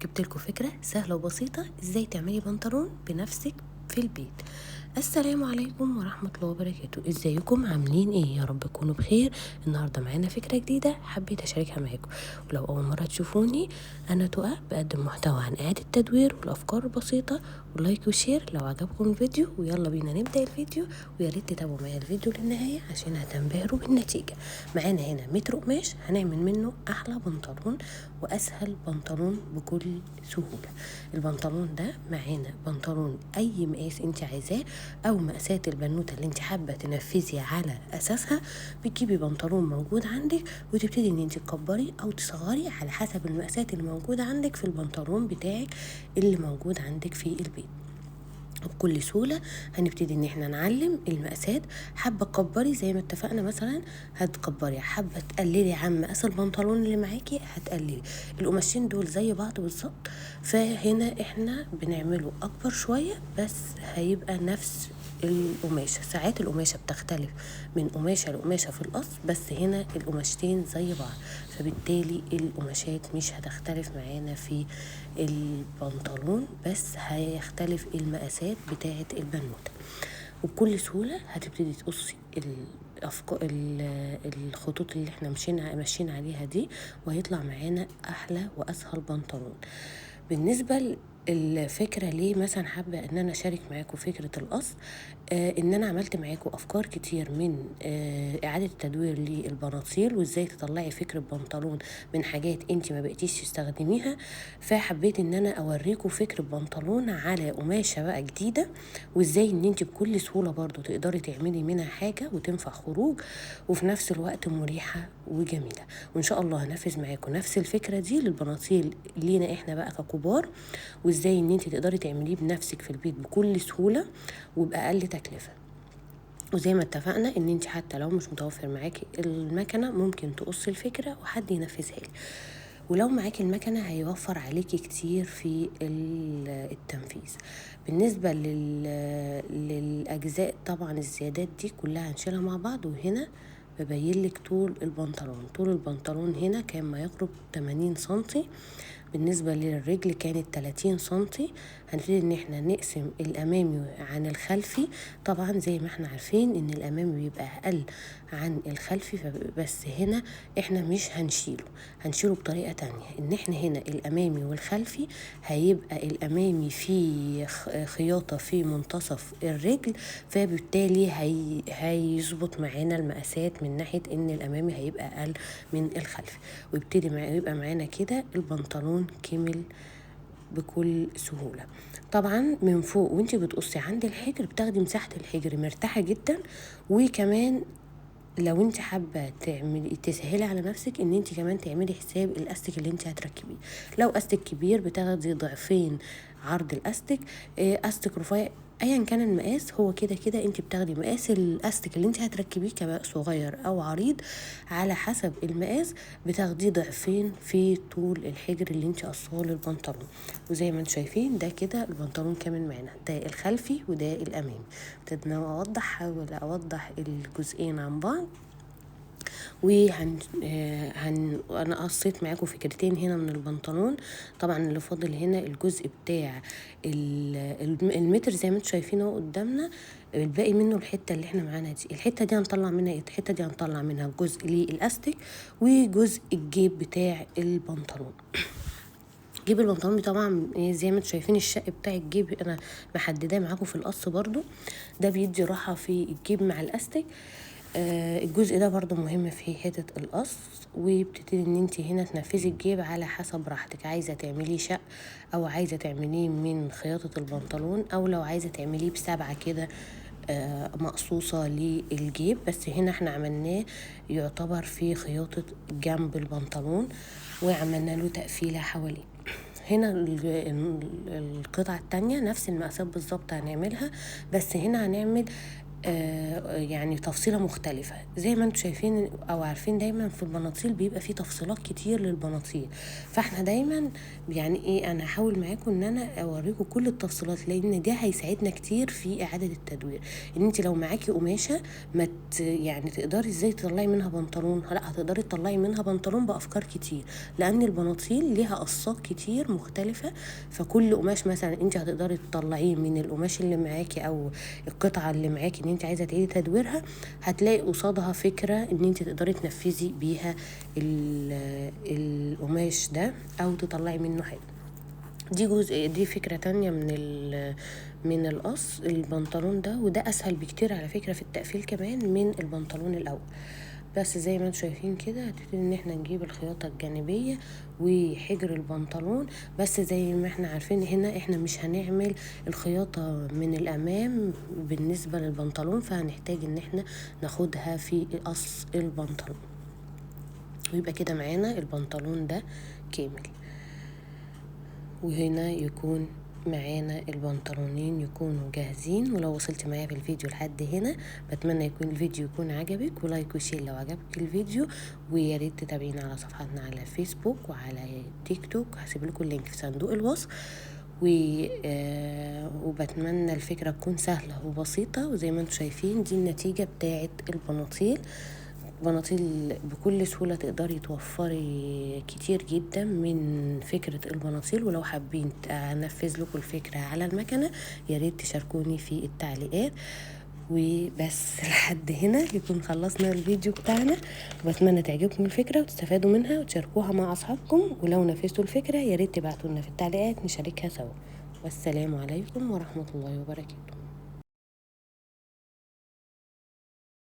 جبت لكم فكرة سهلة وبسيطة ازاي تعملي بنطلون بنفسك في البيت. السلام عليكم ورحمة الله وبركاته، ازيكم عاملين ايه؟ يا رب تكونوا بخير. النهاردة معانا فكرة جديدة حبيت اشاركها معاكم. ولو اول مرة تشوفوني، انا تقى بقدم محتوى عن اعادة التدوير والافكار البسيطة، ولايك وشير لو عجبكم الفيديو، ويلا بينا نبدأ الفيديو. ويا ريت تتابعوا معايا الفيديو للنهاية عشان هتنبهروا بالنتيجة. معانا هنا متر قماش هنعمل منه احلى بنطلون واسهل بنطلون بكل سهولة. البنطلون ده معانا بنطلون اي مقاس انت عايزاه او مقاسات البنوتة اللي انت حابة تنفذي على اساسها. بتجيبي بنطلون موجود عندك وتبتدي ان انت تكبري او تصغري على حسب المقاسات اللي موجودة عندك في البنطلون بتاعك اللي موجود عندك في البيت. وبكل سهولة هنبتدي ان احنا نعلم المقاسات. حابة تكبري زي ما اتفقنا مثلا هتكبري، حابة تقللي عن مقاس البنطلون اللي معاكي هتقللي. القماشين دول زي بعض بالظبط، فهنا احنا بنعمله اكبر شوية بس هيبقى نفس القماشة. ساعات القماشة بتختلف من قماشة لقماشة في القص، بس هنا القماشتين زي بعض، فبالتالي القماشات مش هتختلف معانا في البنطلون، بس هيختلف المقاسات بتاعة البنوتة. وبكل سهولة هتبتدي تقصي الخطوط اللي احنا ماشيين عليها دي، وهيطلع معانا احلى واسهل بنطلون. بالنسبة الفكرة ليه مثلا حابة ان انا اشارك معاكم فكرة القص، ان انا عملت معاكم افكار كتير من اعادة التدوير للبناطيل، وازاي تطلعي فكرة بنطلون من حاجات انت ما بقيتيش تستخدميها. فحبيت ان انا اوريكم فكرة بنطلون على قماشة بقى جديدة، وازاي ان انت بكل سهولة برضو تقدري تعملي منها حاجة وتنفع خروج، وفي نفس الوقت مريحة وجميلة. وان شاء الله هنفذ معاكم نفس الفكرة دي للبناطيل لينا احنا بقى ككبار، وازاي ان انت تقدري تعمليه بنفسك في البيت بكل سهولة وبأقل تكلفة. وزي ما اتفقنا ان انت حتى لو مش متوفر معاكي المكنة ممكن تقصي الفكرة وحد ينفذها لك، ولو معاكي المكنة هيوفر عليكي كتير في التنفيذ. بالنسبة للأجزاء طبعا الزيادات دي كلها هنشيلها مع بعض. وهنا ببين لك طول البنطلون هنا كان ما يقرب 80 سنتي. بالنسبة للرجل كانت 30 سنتي. هنبتدي ان احنا نقسم الامامي عن الخلفي. طبعا زي ما احنا عارفين ان الامامي بيبقى اقل عن الخلفي، بس هنا احنا مش هنشيله بطريقة تانية. ان احنا هنا الامامي والخلفي هيبقى الامامي في خياطة في منتصف الرجل، فبالتالي هيظبط معانا المقاسات من ناحية ان الامامي هيبقى اقل من الخلفي، ويبتدي يبقى معانا كده البنطلون كمل بكل سهولة. طبعا من فوق وانت بتقصي عند الحجر بتاخدي مساحة الحجر مرتاحة جدا. وكمان لو انت حابه تسهلي على نفسك ان انت كمان تعملي حساب الاستك اللي انت هتركبيه. لو استك كبير بتاخدي ضعفين عرض الاستك، استك رفيع ايا كان المقاس، هو كده كده انت بتاخدي مقاس الاستك اللي انت هتركبيه كمقاس صغير او عريض على حسب المقاس، بتاخديه ضعفين في طول الحجر اللي انت قصاه للبنطلون. وزي ما انتم شايفين ده كده البنطلون كامل معانا، ده الخلفي وده الامامي. ابتدينا احاول اوضح الجزئين عن بعض. انا قصيت معاكم فكرتين هنا من البنطلون. طبعا اللي فاضل هنا الجزء بتاع المتر زي ما انتم شايفين اهو قدامنا. الباقي منه الحته اللي احنا معانا دي، الحته دي هنطلع منها الحته دي هنطلع منها جزء للاستيك وجزء الجيب بتاع البنطلون. جيب البنطلون طبعا زي ما انتم شايفين الشق بتاع الجيب انا محدداه معاكم في القص برضو، ده بيدي راحه في الجيب مع الاستيك. الجزء ده برضو مهم في حتة القص. وبتبتدي ان انت هنا تنفذي الجيب على حسب راحتك، عايزة تعمليه شق او عايزة تعمليه من خياطة البنطلون، او لو عايزة تعمليه بسبعة كده مقصوصة للجيب. بس هنا احنا عملناه يعتبر في خياطة جنب البنطلون وعملنا له تقفيلة حواليه. هنا القطعة التانية نفس المقاسات بالظبط هنعملها، بس هنا هنعمل يعني تفصيلة مختلفة. زي ما انتم شايفين او عارفين دايما في البناطيل بيبقى فيه تفصيلات كتير للبناطيل، فاحنا دايما يعني ايه، انا هحاول معاكم ان انا اوريكم كل التفصيلات، لان ده هيساعدنا كتير في اعادة التدوير. ان انت لو معاكي قماشة ما يعني تقدري ازاي تطلعي منها بنطلون، لا هتقدري تطلعي منها بنطلون بافكار كتير، لان البناطيل ليها قصات كتير مختلفة. فكل قماش مثلا انت هتقدري تطلعيه من القماش اللي معاكي او القطعة اللي معاكي ان انت عايزة تعيدي تدويرها، هتلاقي قصادها فكرة ان انت تقدري تنفذي بيها القماش ده او تطلعي منه حاجة. دي فكرة تانية من القص البنطلون ده، وده اسهل بكتير على فكرة في التقفيل كمان من البنطلون الاول. بس زي ما انتم شايفين كده هتبتدي ان احنا نجيب الخياطة الجانبية وحجر البنطلون. بس زي ما احنا عارفين هنا احنا مش هنعمل الخياطة من الامام بالنسبة للبنطلون، فهنحتاج ان احنا ناخدها في قص البنطلون، ويبقى كده معانا البنطلون ده كامل. وهنا يكون معانا البنطلونين يكونوا جاهزين. ولو وصلت معايا في الفيديو لحد هنا بتمنى يكون الفيديو يكون عجبك، ولايك وشير لو عجبك الفيديو، ويا ريت تتابعينا على صفحاتنا على فيسبوك وعلى تيك توك، هسيب لكم اللينك في صندوق الوصف. وبتمنى الفكرة تكون سهلة وبسيطة. وزي ما انتم شايفين دي النتيجة بتاعت البناطيل بكل سهولة تقدري توفري كتير جدا من فكرة البناطيل. ولو حابين انفذ لكم الفكرة على المكنة يا ريت تشاركوني في التعليقات. وبس لحد هنا يكون خلصنا الفيديو بتاعنا، وبتمنى تعجبكم الفكرة وتستفادوا منها وتشاركوها مع أصحابكم. ولو نفذتوا الفكرة يا ريت تبعتوا لنا في التعليقات نشاركها سوا. والسلام عليكم ورحمة الله وبركاته.